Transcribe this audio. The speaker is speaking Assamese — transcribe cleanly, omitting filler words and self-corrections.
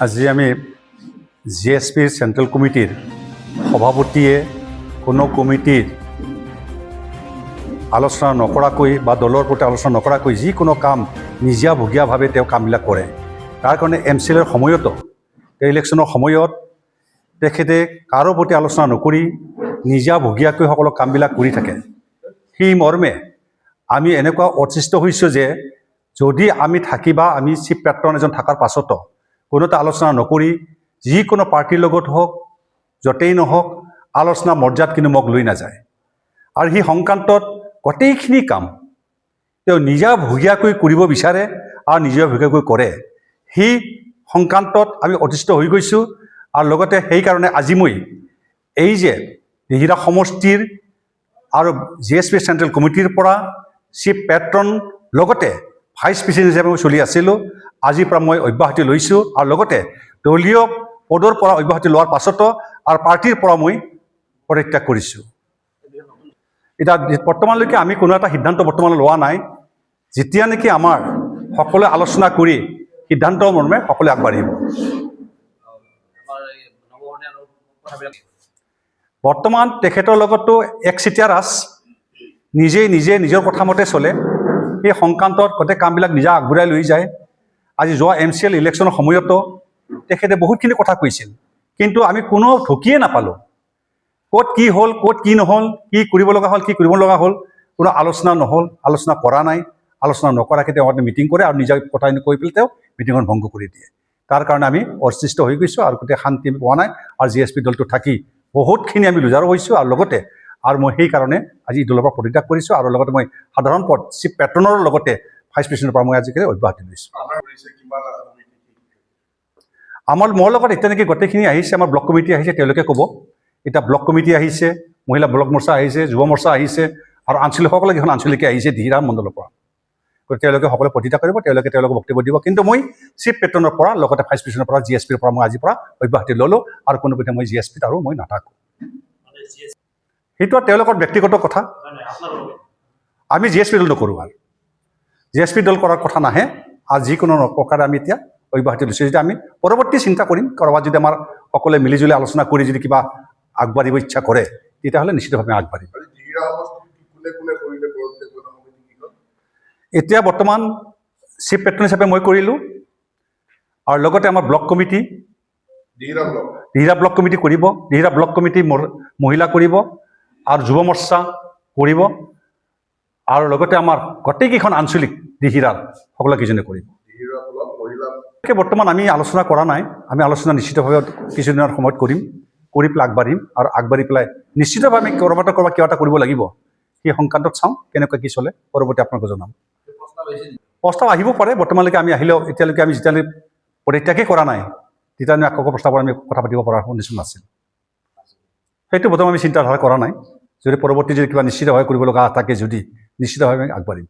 আজি আমি জিএছপিৰ চেণ্ট্ৰেল কমিটিৰ সভাপতিয়ে কোনো কমিটিৰ আলোচনা নকৰাকৈ বা দলৰ প্ৰতি আলোচনা নকৰাকৈ যিকোনো কাম নিজাভগীয়াভাৱে তেওঁ কামবিলাক কৰে। তাৰ কাৰণে MCLৰ সময়তো ইলেকশ্যনৰ সময়ত তেখেতে কাৰো প্ৰতি আলোচনা নকৰি নিজাভগীয়াকৈ সকলো কামবিলাক কৰি থাকে। সেই মৰ্মে আমি এনেকুৱা অতিষ্ঠ হৈছোঁ যে যদি আমি থাকি বা আমি চিফ পেট্ৰন এজন থকাৰ পাছতো কোনো এটা আলোচনা নকৰি যিকোনো পাৰ্টিৰ লগত হওক য'তেই নহওক আলোচনা মৰ্যাদাত কিন্তু মোক লৈ নাযায়। আৰু সেই সংক্ৰান্তত গোটেইখিনি কাম তেওঁ নিজাভগীয়াকৈ কৰিব বিচাৰে আৰু নিজাভগীয়াকৈ কৰে। সেই সংক্ৰান্তত আমি অতিষ্ঠ হৈ গৈছোঁ। আৰু লগতে সেইকাৰণে আজি মই এই যে দিহিৰা সমষ্টিৰ আৰু GSP চেণ্ট্ৰেল কমিটিৰ পৰা চিফ পেট্ৰন লগতে ভাইচ প্ৰেচিডেণ্ট হিচাপে মই চলি আছিলোঁ, আজিৰ পৰা মই অব্যাহতি লৈছোঁ। আৰু লগতে দলীয় পদৰ পৰা অব্যাহতি লোৱাৰ পাছতো আৰু পাৰ্টিৰ পৰা মই পদত্যাগ কৰিছোঁ। এতিয়া বৰ্তমানলৈকে আমি কোনো এটা সিদ্ধান্ত বৰ্তমান লোৱা নাই। যেতিয়া নেকি আমাৰ সকলোৱে আলোচনা কৰি সিদ্ধান্ত মৰ্মে সকলোৱে আগবাঢ়িব। বৰ্তমান তেখেতৰ লগতো একচিটিয়া ৰাজ, নিজে নিজৰ কথা মতে চলে। সেই সংক্ৰান্তত গোটেই কামবিলাক নিজে আগবঢ়াই লৈ যায়। আজি যোৱা MCL ইলেকশ্যনৰ সময়তো তেখেতে বহুতখিনি কথা কৈছিল, কিন্তু আমি কোনো ঢুকিয়ে নাপালোঁ। ক'ত কি হ'ল, ক'ত কি নহ'ল, কি কৰিব লগা হ'ল, কি কৰিব লগা হ'ল, কোনো আলোচনা নহ'ল, আলোচনা কৰা নাই। আলোচনা নকৰাকৈ তেওঁ মিটিং কৰে আৰু নিজে কথা কৈ পেলাই তেওঁ মিটিংখন ভংগ কৰি দিয়ে। তাৰ কাৰণে আমি অতিষ্ঠ হৈ গৈছোঁ আৰু গোটেই শান্তি আমি পোৱা নাই। আৰু GSP দলটো থাকি বহুতখিনি আমি লুজাৰো হৈছোঁ। আৰু লগতে আৰু মই সেইকাৰণে আজি দলৰ পৰা পদত্যাগ কৰিছোঁ। আৰু লগতে মই সাধাৰণ পদ চিফ পেট্ৰনৰ লগতে ভাইচ প্ৰেচিডেণ্টৰ পৰা মই আজিকালি অব্যাহতি লৈছোঁ। মোৰ লগত এতিয়া নেকি গোটেইখিনি আহিছে, আমাৰ ব্লক কমিটি আহিছে, তেওঁলোকে ক'ব। এতিয়া ব্লক কমিটি আহিছে, মহিলা ব্লক মৰ্চা আহিছে, যুৱ মৰ্চা আহিছে আৰু আঞ্চলিকসকলে কেইখন আঞ্চলিকে আহিছে দিহিৰা মণ্ডলৰ পৰা। গতিকে তেওঁলোকে সকলোৱে প্ৰতিষ্ঠা কৰিব, তেওঁলোকে বক্তব্য দিব। কিন্তু মই চিফ পেট্ৰনৰ পৰা লগতে ভাইচ প্ৰেচিডেণ্টৰ পৰা GSPৰ পৰা মই আজিৰ পৰা অব্যাহতি ল'লোঁ। আৰু কোনোপধ্যে মই GSPত আৰু মই নাথাকোঁ। সেইটো তেওঁলোকৰ ব্যক্তিগত কথা। আমি GSP দল নকৰোঁ। আৰু GSP দল কৰাৰ কথা নাহে। আৰু যিকোনো প্ৰকাৰে আমি এতিয়া অব্যাহতি লৈছোঁ। যেতিয়া আমি পৰৱৰ্তী চিন্তা কৰিম, ক'ৰবাত যদি আমাৰ সকলোৱে মিলিজুলি আলোচনা কৰি যদি কিবা আগবাঢ়িব ইচ্ছা কৰে তেতিয়াহ'লে নিশ্চিতভাৱে আগবাঢ়িম। এতিয়া বৰ্তমান চিফ পেট্ৰন হিচাপে মই কৰিলোঁ। আৰু লগতে আমাৰ block committee, Dihira block committee কৰিব, দিহিৰা ব্লক কমিটি মহিলা কৰিব আৰু যুৱ মৰ্চা কৰিব। আৰু লগতে আমাৰ গোটেইকেইখন আঞ্চলিক দিহিৰাৰ সকলোকেইজনে কৰিব। বৰ্তমান আমি আলোচনা কৰা নাই। আমি আলোচনা নিশ্চিতভাৱে কিছুদিনৰ সময়ত কৰিম, কৰি পেলাই আগবাঢ়িম। আৰু আগবাঢ়ি পেলাই নিশ্চিতভাৱে আমি ক'ৰবাত কিবা এটা কৰিব লাগিব। সেই সংক্ৰান্তত চাওঁ কেনেকুৱা কি চলে, পৰৱৰ্তী আপোনালোকে জনাম। প্ৰস্তাৱ আহিব পাৰে। বৰ্তমানলৈকে আমি আহিলেও এতিয়ালৈকে আমি যেতিয়ালৈ পদত্যাগেই কৰা নাই তেতিয়া আমি আকৌ প্ৰস্তাৱৰ আমি কথা পাতিব পৰাৰ কণ্ডিশ্যন নাছিল। সেইটো বৰ্তমান আমি চিন্তাধাৰা কৰা নাই। যদি পৰৱৰ্তী যদি কিবা নিশ্চিতভাৱে কৰিব লগা থাকে যদি নিশ্চিতভাৱে আমি আগবাঢ়িম।